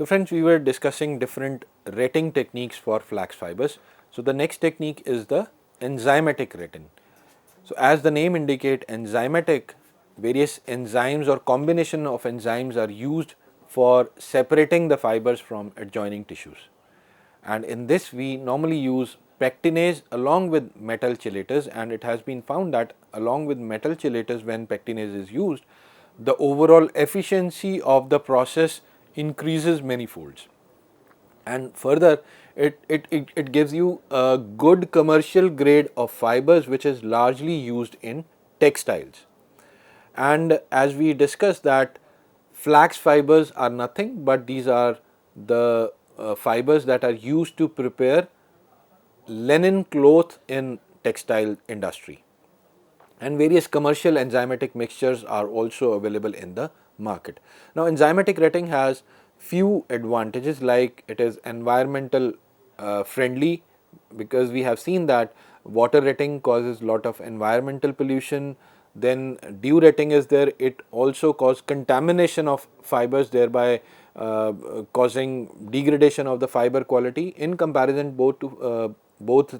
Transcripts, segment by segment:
friends, we were discussing different retting techniques for flax fibers. So the next technique is the enzymatic retting. So as the name indicate, enzymatic, various enzymes or combination of enzymes are used for separating the fibers from adjoining tissues. And in this we normally use pectinase along with metal chelators, and it has been found that along with metal chelators, when pectinase is used, the overall efficiency of the process increases many folds. And further, it gives you a good commercial grade of fibers which is largely used in textiles. And as we discussed that flax fibers are nothing but these are the fibers that are used to prepare linen cloth in textile industry, and various commercial enzymatic mixtures are also available in the market. Now enzymatic retting has few advantages, like it is environmental friendly, because we have seen that water retting causes lot of environmental pollution. Then dew retting is there, it also causes contamination of fibers, thereby causing degradation of the fiber quality. In comparison both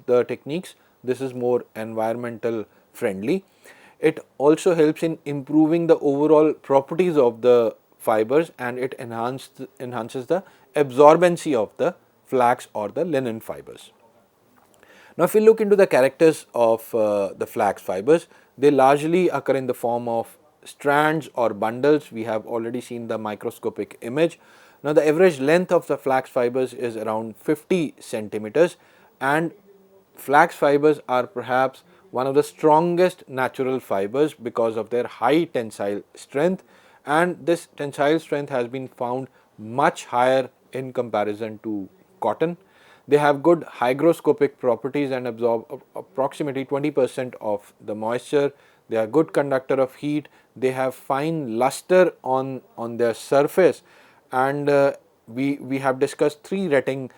the techniques, this is more environmental friendly. It also helps in improving the overall properties of the fibers, and it enhances the absorbency of the flax or the linen fibers. Now if we look into the characters of the flax fibers, they largely occur in the form of strands or bundles. We have already seen the microscopic image. Now the average length of the flax fibers is around 50 centimeters, and flax fibers are perhaps one of the strongest natural fibers because of their high tensile strength, and this tensile strength has been found much higher in comparison to cotton. They have good hygroscopic properties and absorb approximately 20% of the moisture. They are good conductor of heat. They have fine luster on their surface, and we have discussed three retting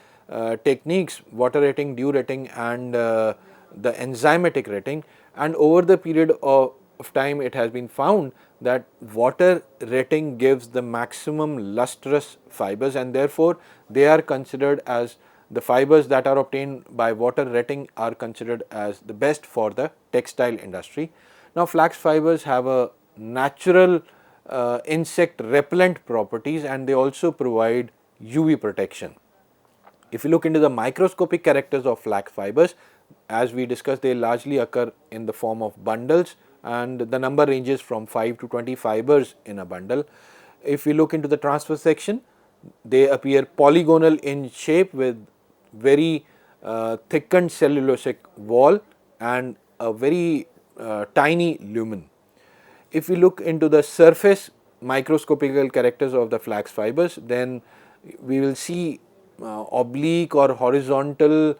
techniques: water retting, dew retting, and the enzymatic retting. And over the period of time, it has been found that water retting gives the maximum lustrous fibers, and therefore they are considered as the fibers that are obtained by water retting are considered as the best for the textile industry. Now flax fibers have a natural insect repellent properties, and they also provide UV protection. If you look into the microscopic characters of flax fibers, as we discussed, they largely occur in the form of bundles, and the number ranges from 5 to 20 fibers in a bundle. If we look into the transverse section, they appear polygonal in shape with very thickened cellulosic wall and a very tiny lumen. If we look into the surface microscopical characters of the flax fibers, then we will see oblique or horizontal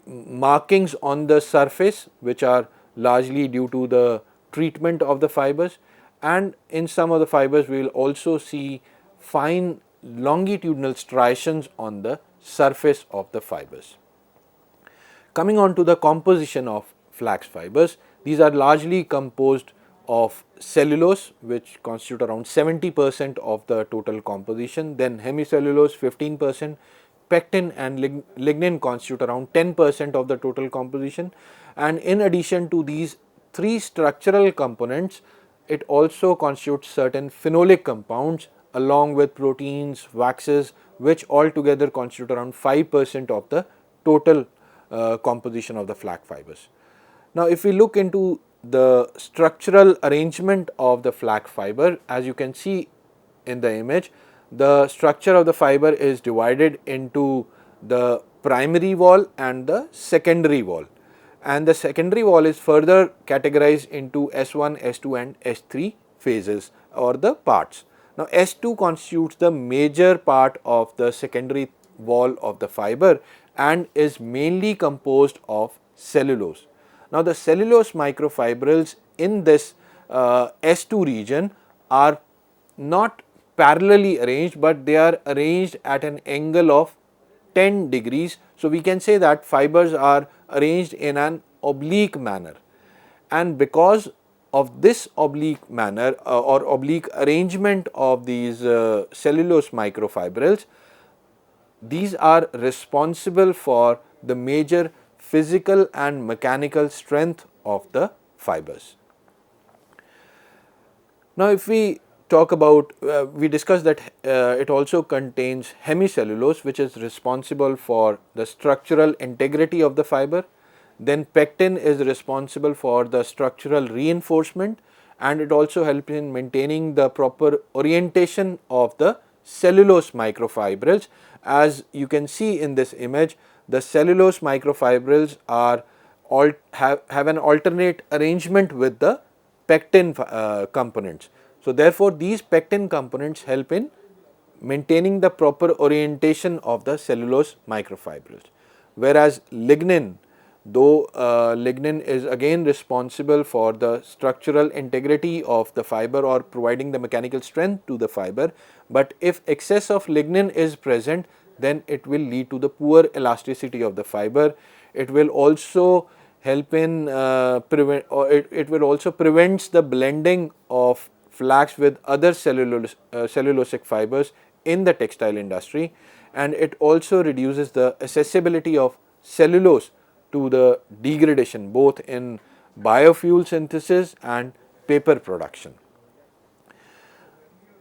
markings on the surface, which are largely due to the treatment of the fibers, and in some of the fibers we will also see fine longitudinal striations on the surface of the fibers. Coming on to the composition of flax fibers, these are largely composed of cellulose, which constitute around 70% of the total composition, then hemicellulose 15%, pectin and lignin constitute around 10% of the total composition, and in addition to these three structural components, it also constitutes certain phenolic compounds along with proteins, waxes, which altogether constitute around 5% of the total composition of the flax fibers. Now if we look into the structural arrangement of the flax fiber, as you can see in the image, the structure of the fiber is divided into the primary wall and the secondary wall, and the secondary wall is further categorized into S1, S2 and S3 phases or the parts. Now S2 constitutes the major part of the secondary wall of the fiber and is mainly composed of cellulose. Now the cellulose microfibrils in this S2 region are not parallelly arranged, but they are arranged at an angle of 10 degrees. So we can say that fibers are arranged in an oblique manner, and because of this oblique manner or oblique arrangement of these cellulose microfibrils, these are responsible for the major physical and mechanical strength of the fibers. Now, if we talk about, we discussed that it also contains hemicellulose, which is responsible for the structural integrity of the fiber. Then pectin is responsible for the structural reinforcement, and it also helps in maintaining the proper orientation of the cellulose microfibrils. As you can see in this image, the cellulose microfibrils are have an alternate arrangement with the pectin components. So, therefore, these pectin components help in maintaining the proper orientation of the cellulose microfibrils, whereas lignin, though lignin is again responsible for the structural integrity of the fiber or providing the mechanical strength to the fiber, but if excess of lignin is present, then it will lead to the poor elasticity of the fiber. It will also help in it will also prevents the blending of flax with other cellulosic fibers in the textile industry, and it also reduces the accessibility of cellulose to the degradation both in biofuel synthesis and paper production.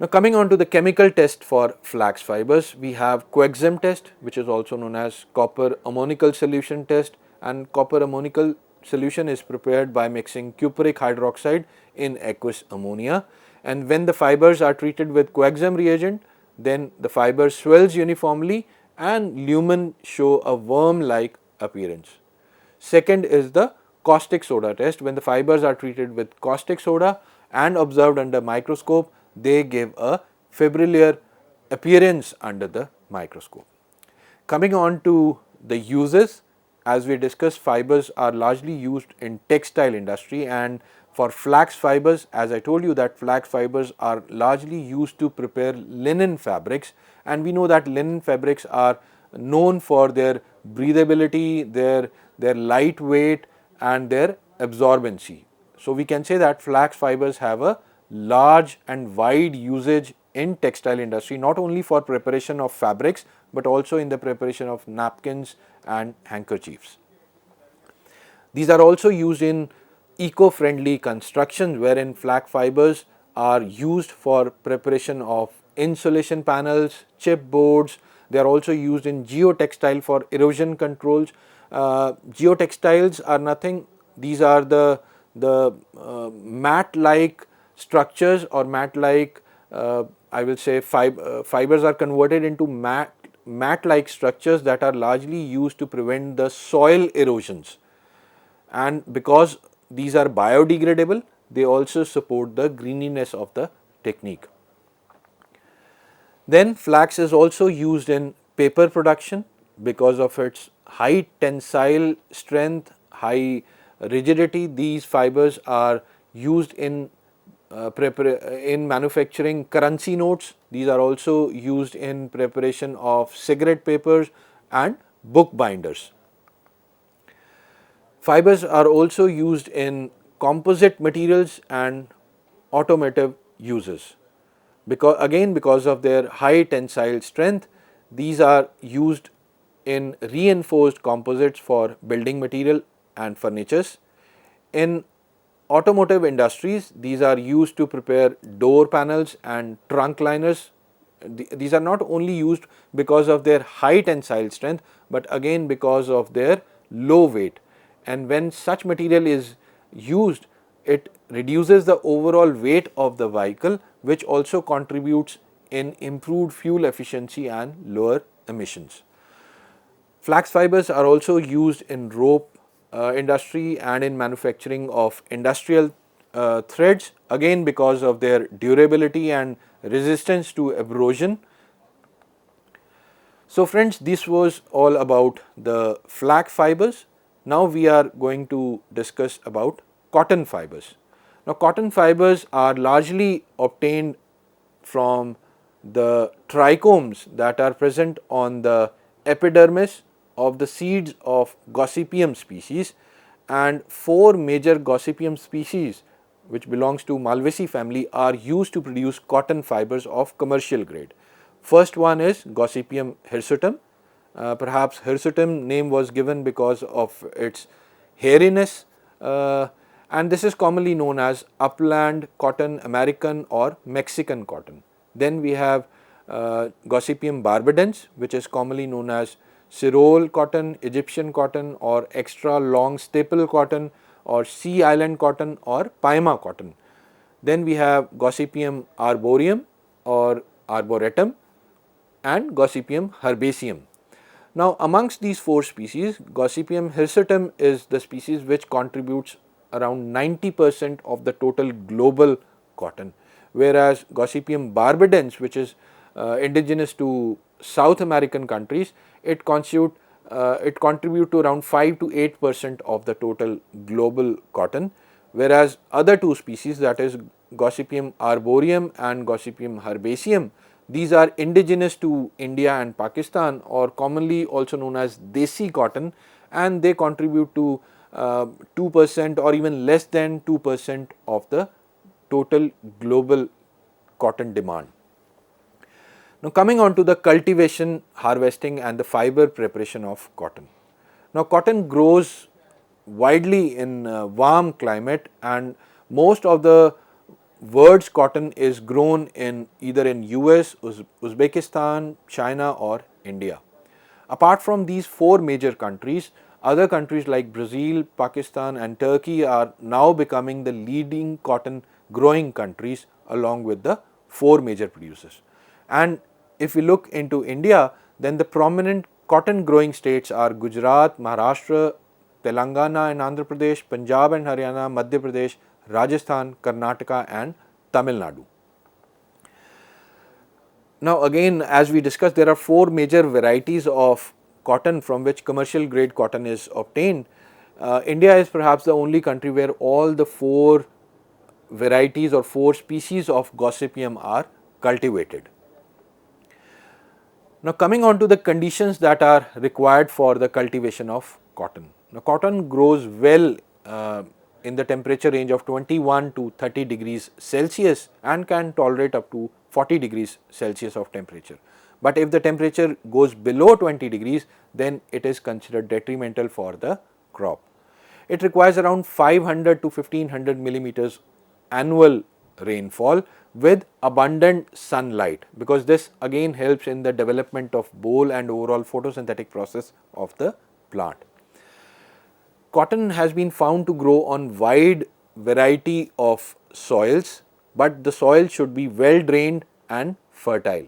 Now, coming on to the chemical test for flax fibers, we have coexam test, which is also known as copper ammoniacal solution test, and copper ammoniacal solution is prepared by mixing cupric hydroxide in aqueous ammonia, and when the fibers are treated with coexam reagent, then the fiber swells uniformly and lumen show a worm-like appearance. Second is the caustic soda test. When the fibers are treated with caustic soda and observed under microscope, they give a fibrillar appearance under the microscope. Coming on to the uses, as we discussed, fibers are largely used in textile industry, and for flax fibers, as I told you that flax fibers are largely used to prepare linen fabrics, and we know that linen fabrics are known for their breathability, their lightweight and their absorbency. So, we can say that flax fibers have a large and wide usage in textile industry, not only for preparation of fabrics, but also in the preparation of napkins and handkerchiefs. These are also used in eco-friendly constructions, wherein flax fibers are used for preparation of insulation panels, chipboards. They are also used in geotextile for erosion controls. Geotextiles are nothing, these are the mat-like structures or mat-like, I will say fibers are converted into mat-like structures that are largely used to prevent the soil erosions, and because these are biodegradable, they also support the greeniness of the technique. Then flax is also used in paper production because of its high tensile strength, high rigidity. These fibers are used in manufacturing currency notes. These are also used in preparation of cigarette papers and book binders. Fibers are also used in composite materials and automotive uses. Because of their high tensile strength, these are used in reinforced composites for building material and furnitures. In automotive industries, these are used to prepare door panels and trunk liners. These are not only used because of their high tensile strength, but again because of their low weight. And when such material is used, it reduces the overall weight of the vehicle, which also contributes in improved fuel efficiency and lower emissions. Flax fibers are also used in rope industry and in manufacturing of industrial threads, again because of their durability and resistance to erosion. So friends, this was all about the flax fibers. Now we are going to discuss about cotton fibers. Now cotton fibers are largely obtained from the trichomes that are present on the epidermis of the seeds of Gossypium species, and 4 major Gossypium species which belongs to Malvaceae family, are used to produce cotton fibers of commercial grade. First one is Gossypium hirsutum. Perhaps hirsutum name was given because of its hairiness, and this is commonly known as upland cotton, American or Mexican cotton. Then we have Gossypium barbadens, which is commonly known as Cyrol cotton, Egyptian cotton or extra long staple cotton or Sea Island cotton or Paima cotton. Then we have Gossypium arboreum or arboretum and Gossypium herbaceum. Now, amongst these four species, Gossypium hirsutum is the species which contributes around 90% of the total global cotton, whereas Gossypium barbadens, which is indigenous to South American countries, it contribute to around 5 to 8% of the total global cotton, whereas other two species, that is Gossypium arboreum and Gossypium herbaceum, these are indigenous to India and Pakistan, or commonly also known as Desi cotton, and they contribute to 2% or even less than 2% of the total global cotton demand. Now, coming on to the cultivation, harvesting and the fiber preparation of cotton. Now, cotton grows widely in warm climate, and most of the world's cotton is grown in either in US, Uzbekistan, China or India. Apart from these four major countries, other countries like Brazil, Pakistan and Turkey are now becoming the leading cotton growing countries along with the four major producers. And if we look into India, then the prominent cotton growing states are Gujarat, Maharashtra, Telangana and Andhra Pradesh, Punjab and Haryana, Madhya Pradesh, Rajasthan, Karnataka and Tamil Nadu. Now, again, as we discussed, there are four major varieties of cotton from which commercial grade cotton is obtained. India is perhaps the only country where all the four varieties or four species of Gossypium are cultivated. Now, coming on to the conditions that are required for the cultivation of cotton. Now, cotton grows well in the temperature range of 21 to 30 degrees Celsius and can tolerate up to 40 degrees Celsius of temperature. But if the temperature goes below 20 degrees, then it is considered detrimental for the crop. It requires around 500 to 1500 millimeters annual rainfall with abundant sunlight, because this again helps in the development of bole and overall photosynthetic process of the plant. Cotton has been found to grow on wide variety of soils, but the soil should be well drained and fertile.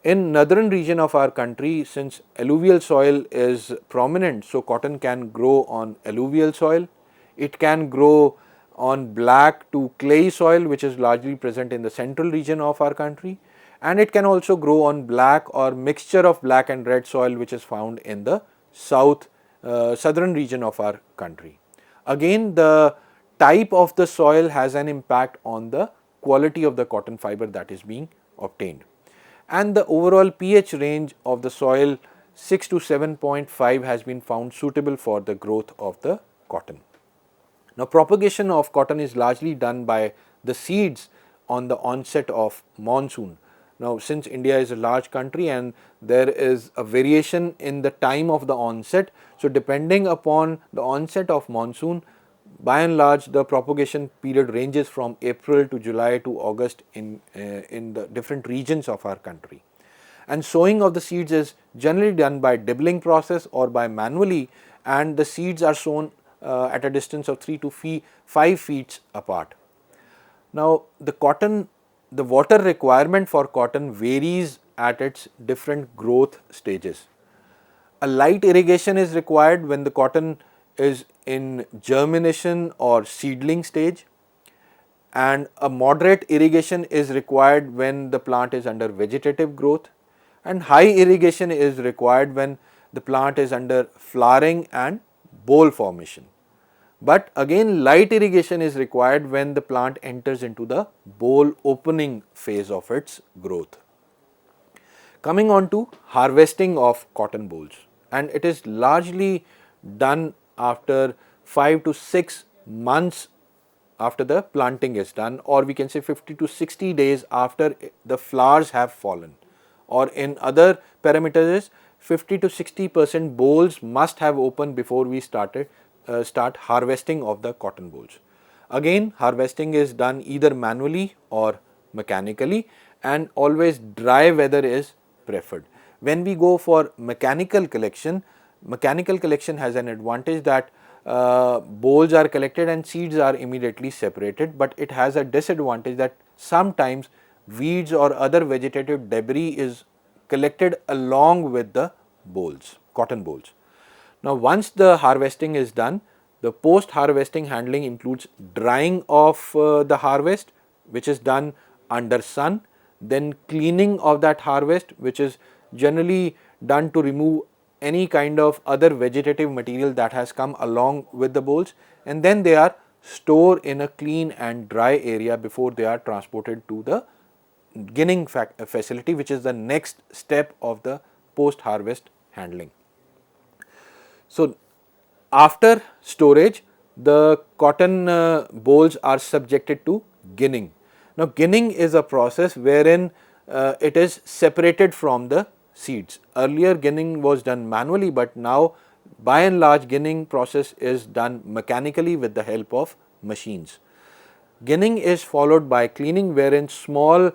In northern region of our country, since alluvial soil is prominent, so cotton can grow on alluvial soil. It can grow on black to clay soil, which is largely present in the central region of our country, and it can also grow on black or mixture of black and red soil, which is found in the southern region of our country. Again, the type of the soil has an impact on the quality of the cotton fiber that is being obtained. And the overall pH range of the soil 6 to 7.5 has been found suitable for the growth of the cotton. Now, propagation of cotton is largely done by the seeds on the onset of monsoon. Now, since India is a large country and there is a variation in the time of the onset, so depending upon the onset of monsoon, by and large the propagation period ranges from April to July to August in the different regions of our country. And sowing of the seeds is generally done by dibbling process or by manually, and the seeds are sown at a distance of 3 to 5 feet apart. Now, the water requirement for cotton varies at its different growth stages. A light irrigation is required when the cotton is in germination or seedling stage, and a moderate irrigation is required when the plant is under vegetative growth, and high irrigation is required when the plant is under flowering and bole formation. But again, light irrigation is required when the plant enters into the bole opening phase of its growth. Coming on to harvesting of cotton bolls, and it is largely done after 5 to 6 months after the planting is done, or we can say 50 to 60 days after the flowers have fallen, or in other parameters is 50 to 60% bolls must have opened before we start harvesting of the cotton bolls. Again, harvesting is done either manually or mechanically, and always dry weather is preferred. When we go for mechanical collection has an advantage that bolls are collected and seeds are immediately separated, but it has a disadvantage that sometimes weeds or other vegetative debris is collected along with the bolls, cotton bolls. Now, once the harvesting is done, the post harvesting handling includes drying of the harvest, which is done under sun, then cleaning of that harvest, which is generally done to remove any kind of other vegetative material that has come along with the bolls, and then they are stored in a clean and dry area before they are transported to the ginning facility, which is the next step of the post harvest handling. So, after storage, the cotton bolls are subjected to ginning. Now, ginning is a process wherein it is separated from the seeds. Earlier ginning was done manually, but now by and large ginning process is done mechanically with the help of machines. Ginning is followed by cleaning, wherein small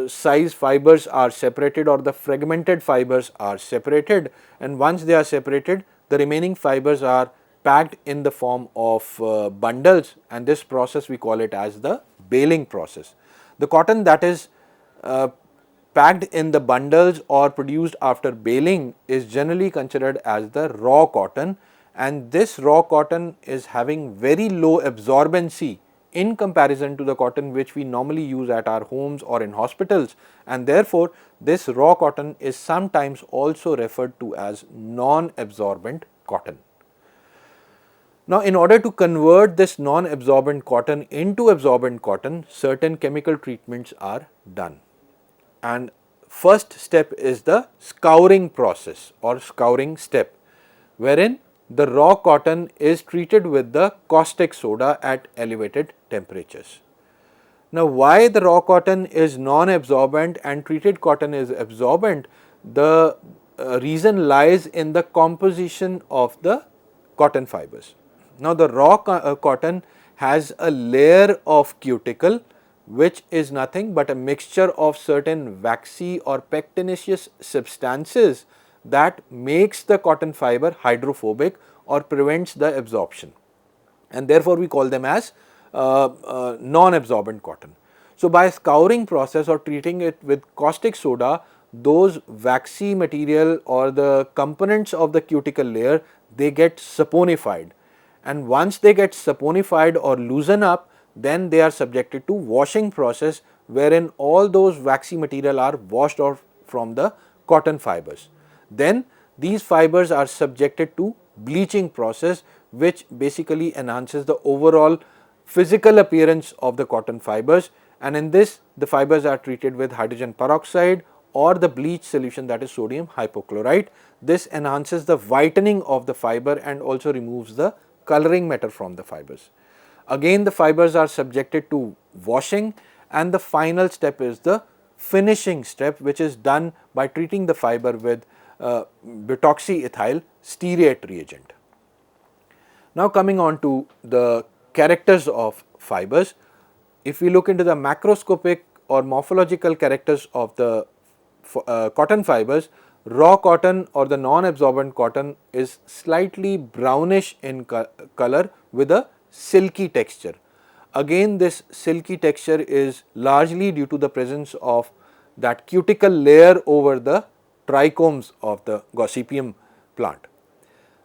size fibers are separated or the fragmented fibers are separated, and once they are separated, the remaining fibers are packed in the form of bundles, and this process we call it as the baling process. The cotton that is packed in the bundles or produced after baling is generally considered as the raw cotton, and this raw cotton is having very low absorbency in comparison to the cotton which we normally use at our homes or in hospitals, and therefore this raw cotton is sometimes also referred to as non-absorbent cotton. Now, in order to convert this non-absorbent cotton into absorbent cotton, certain chemical treatments are done, and first step is the scouring process or scouring step, wherein the raw cotton is treated with the caustic soda at elevated temperatures. Now, why the raw cotton is non-absorbent and treated cotton is absorbent? The reason lies in the composition of the cotton fibers. Now, the raw cotton has a layer of cuticle which is nothing but a mixture of certain waxy or pectinaceous substances that makes the cotton fiber hydrophobic or prevents the absorption, and therefore we call them as non-absorbent cotton. So, by scouring process or treating it with caustic soda, those waxy material or the components of the cuticle layer, they get saponified, and once they get saponified or loosen up, then they are subjected to washing process, wherein all those waxy material are washed off from the cotton fibers. Then these fibers are subjected to bleaching process, which basically enhances the overall physical appearance of the cotton fibers, and in this the fibers are treated with hydrogen peroxide or the bleach solution, that is sodium hypochlorite. This enhances the whitening of the fiber and also removes the coloring matter from the fibers. Again, the fibers are subjected to washing, and the final step is the finishing step, which is done by treating the fiber with butoxyethyl stearate reagent. Now, coming on to the characters of fibers, if we look into the macroscopic or morphological characters of the cotton fibers, raw cotton or the non-absorbent cotton is slightly brownish in color with a silky texture. Again, this silky texture is largely due to the presence of that cuticle layer over the trichomes of the Gossypium plant,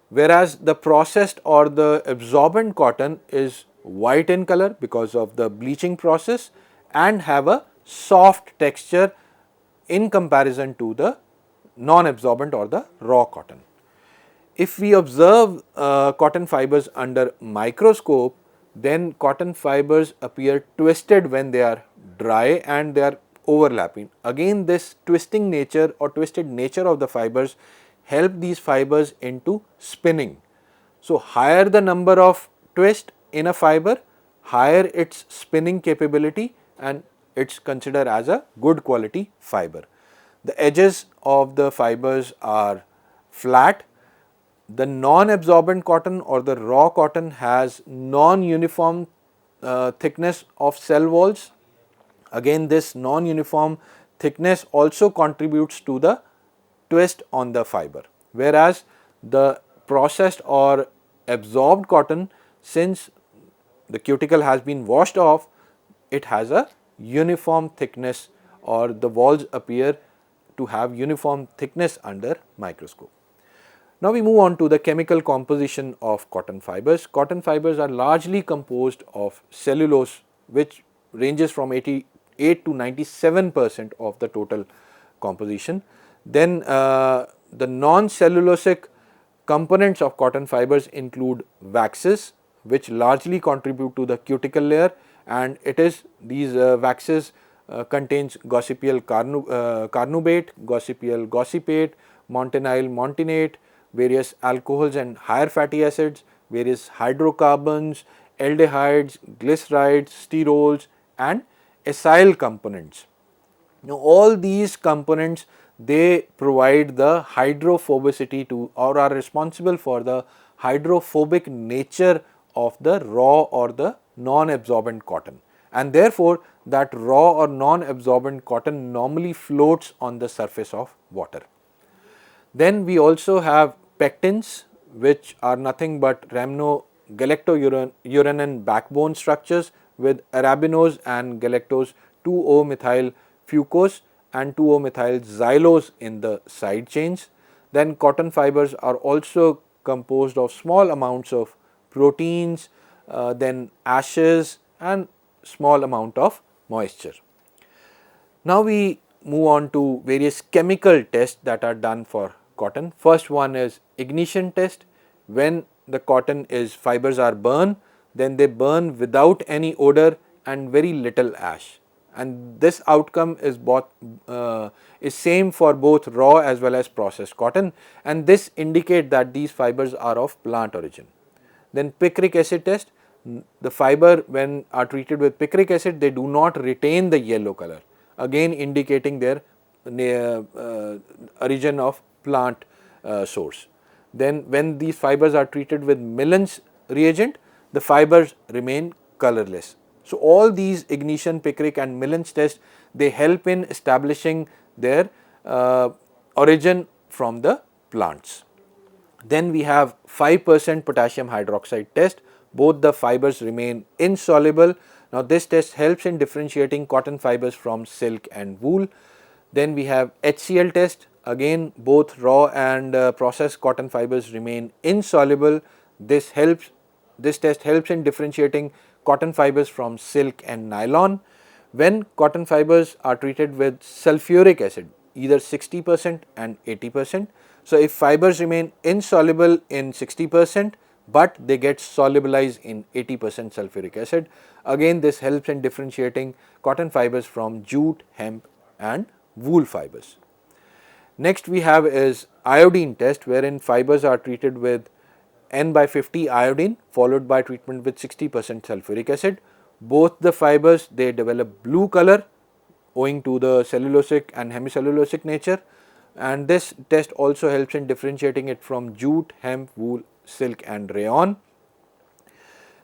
whereas the processed or the absorbent cotton is white in color because of the bleaching process and have a soft texture in comparison to the non-absorbent or the raw cotton. If we observe cotton fibers under microscope, then cotton fibers appear twisted when they are dry and they are overlapping. Again, this twisting nature or twisted nature of the fibers help these fibers into spinning. So, higher the number of twist in a fiber, higher its spinning capability, and it's considered as a good quality fiber. The edges of the fibers are flat. The non-absorbent cotton or the raw cotton has non-uniform thickness of cell walls. Again, this non-uniform thickness also contributes to the twist on the fiber, whereas the processed or absorbed cotton, since the cuticle has been washed off, it has a uniform thickness, or the walls appear to have uniform thickness under microscope. Now we move on to the chemical composition of cotton fibers. Cotton fibers are largely composed of cellulose, which ranges from 88 to 97% of the total composition. Then the non-cellulosic components of cotton fibers include waxes, which largely contribute to the cuticle layer, and these waxes contains gossypial carnauba, gossypial gossipate, montanil montanate, various alcohols and higher fatty acids, various hydrocarbons, aldehydes, glycerides, sterols, and acyl components. Now all these components, they provide the hydrophobicity to, or are responsible for the hydrophobic nature of the raw or the non-absorbent cotton, and therefore that raw or non-absorbent cotton normally floats on the surface of water. Then we also have pectins, which are nothing but rhamnogalactouranogen backbone structures with arabinose and galactose 2-O-methyl fucose and 2-O-methyl xylose in the side chains. Then cotton fibers are also composed of small amounts of proteins, then ashes and small amount of moisture. Now we move on to various chemical tests that are done for cotton. First one is ignition test. When the fibers are burned, then they burn without any odor and very little ash, and this outcome is same for both raw as well as processed cotton, and this indicate that these fibers are of plant origin. Then picric acid test. The fiber, when are treated with picric acid, they do not retain the yellow color, again indicating their origin of plant source. Then when these fibers are treated with Millen's reagent, the fibers remain colorless. So all these ignition, picric and Millen's tests, they help in establishing their origin from the plants. Then we have 5% potassium hydroxide test. Both the fibers remain insoluble. Now this test helps in differentiating cotton fibers from silk and wool. Then we have HCl test. Again, both raw and processed cotton fibers remain insoluble. This test helps in differentiating cotton fibers from silk and nylon. When cotton fibers are treated with sulfuric acid, either 60% and 80%. So if fibers remain insoluble in 60%, but they get solubilized in 80% sulfuric acid, again this helps in differentiating cotton fibers from jute, hemp and wool fibers. Next we have is iodine test, wherein fibers are treated with N/50 iodine followed by treatment with 60% sulfuric acid. Both the fibers, they develop blue color owing to the cellulosic and hemicellulosic nature, and this test also helps in differentiating it from jute, hemp, wool, silk and rayon.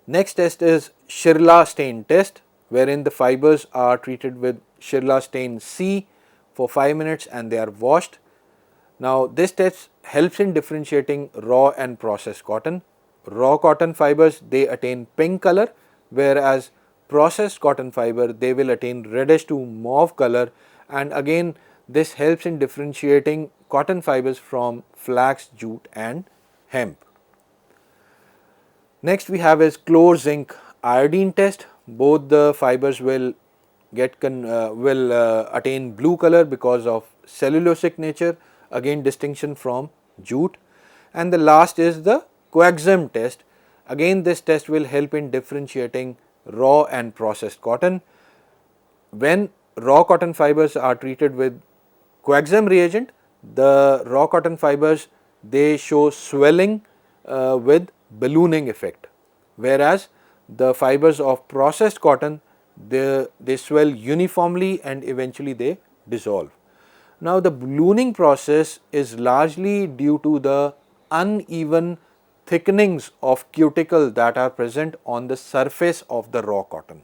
Next test is Shirla stain test, wherein the fibers are treated with Shirla stain C for 5 minutes and they are washed. Now this test helps in differentiating raw and processed cotton. Raw cotton fibers, they attain pink color, whereas processed cotton fiber, they will attain reddish to mauve color, and again this helps in differentiating cotton fibers from flax, jute and hemp. Next we have is chlor zinc iodine test. Both the fibers will attain blue color because of cellulosic nature, again distinction from jute. And the last is the coaxum test. Again this test will help in differentiating raw and processed cotton. When raw cotton fibers are treated with coaxum reagent, the raw cotton fibers, they show swelling with ballooning effect, whereas the fibers of processed cotton, they swell uniformly and eventually they dissolve. Now the ballooning process is largely due to the uneven thickenings of cuticle that are present on the surface of the raw cotton.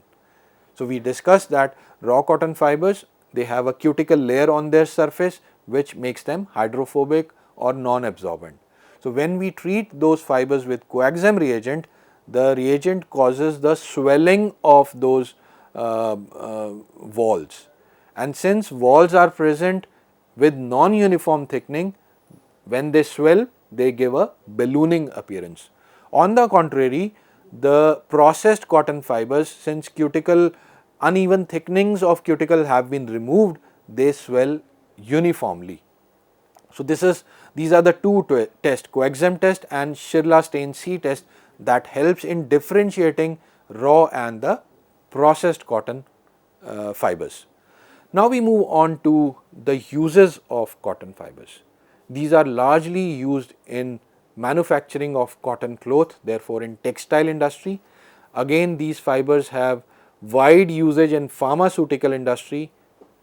So we discussed that raw cotton fibers, they have a cuticle layer on their surface which makes them hydrophobic or non-absorbent. So when we treat those fibers with coaxam reagent, the reagent causes the swelling of those walls, and since walls are present with non-uniform thickening, when they swell they give a ballooning appearance. On the contrary, the processed cotton fibers, since cuticle uneven thickenings of cuticle have been removed, they swell uniformly. So these are the two tests, coaxam test and Shirla stain C test, that helps in differentiating raw and the processed cotton fibers. Now we move on to the uses of cotton fibers. These are largely used in manufacturing of cotton cloth, therefore in textile industry. Again, these fibers have wide usage in pharmaceutical industry,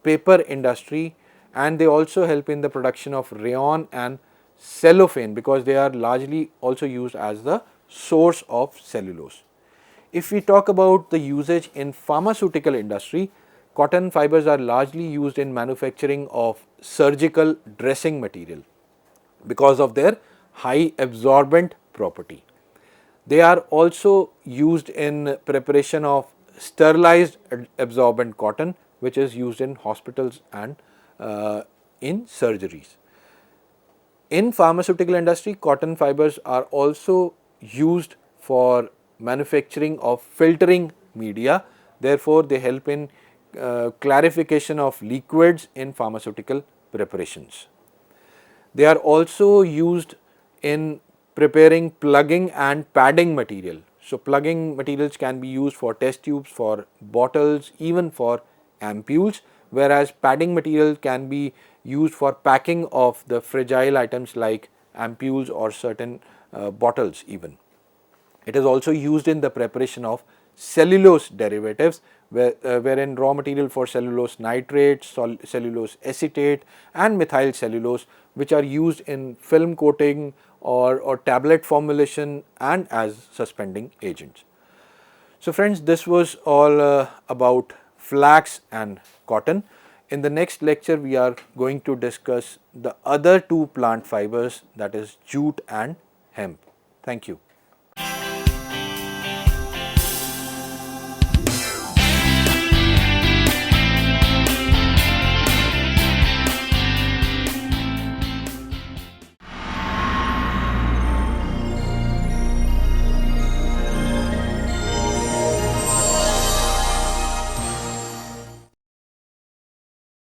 paper industry, and they also help in the production of rayon and cellophane because they are largely also used as the source of cellulose. If we talk about the usage in pharmaceutical industry, cotton fibers are largely used in manufacturing of surgical dressing material because of their high absorbent property. They are also used in preparation of sterilized absorbent cotton, which is used in hospitals and in surgeries. In pharmaceutical industry, cotton fibers are also used for manufacturing of filtering media, therefore they help in clarification of liquids in pharmaceutical preparations. They are also used in preparing plugging and padding material. So plugging materials can be used for test tubes, for bottles, even for ampules, whereas padding material can be used for packing of the fragile items like ampules or certain bottles even. It is also used in the preparation of cellulose derivatives, wherein raw material for cellulose nitrate, cellulose acetate and methyl cellulose, which are used in film coating or tablet formulation and as suspending agents. So friends, this was all about flax and cotton. In the next lecture, we are going to discuss the other two plant fibers, that is jute and hemp. Thank you.